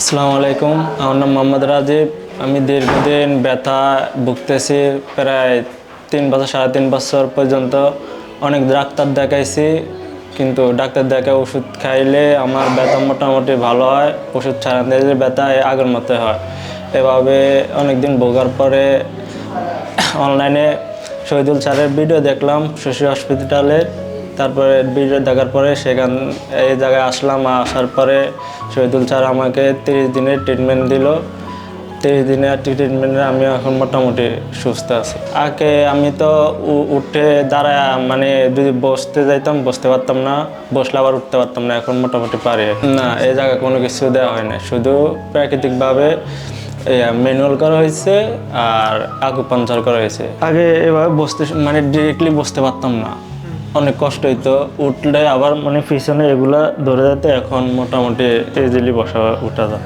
আসসালামু আলাইকুম, আমার নাম মোহাম্মদ রাজীব। আমি দীর্ঘদিন ব্যথা ভুগতেছি, প্রায় 3 বছর 3.5 বছর পর্যন্ত অনেক ডাক্তার দেখাইছি, কিন্তু ডাক্তার দেখে ওষুধ খাইলে আমার ব্যথা মোটামুটি ভালো হয়, ওষুধ ছাড়া দিলে ব্যথা আগের মতো হয়। এভাবে অনেক দিন ভোগার পরে অনলাইনে শহীদুল স্যারের ভিডিও দেখলাম শশী হসপিটালে। তারপরে ভিডিও দেখার পরে এই জায়গায় আসলাম। আসার পরে শহীদুল স্যার আমাকে 30 দিনের ট্রিটমেন্ট দিল। 30 দিনের ট্রিটমেন্টে আমি এখন মোটামুটি সুস্থ আছি। আগে আমি তো উঠে দাঁড়ায় মানে যদি বসতে যাইতাম বসতে পারতাম না, বসলে আবার উঠতে পারতাম না। এখন মোটামুটি পারি। না, এই জায়গায় কোনো কিছু দেওয়া হয় না, শুধু প্রাকৃতিকভাবে ম্যানুয়াল করা হয়েছে আর আকুপাঞ্চার করা হয়েছে। আগে এভাবে বসতে মানে ডিরেক্টলি বসতে পারতাম না, অনেক কষ্ট হইতো। উঠলে আবার মানে পিছনে এগুলা ধরে যেতে, এখন মোটামুটি ইজিলি বসা উঠা যায়।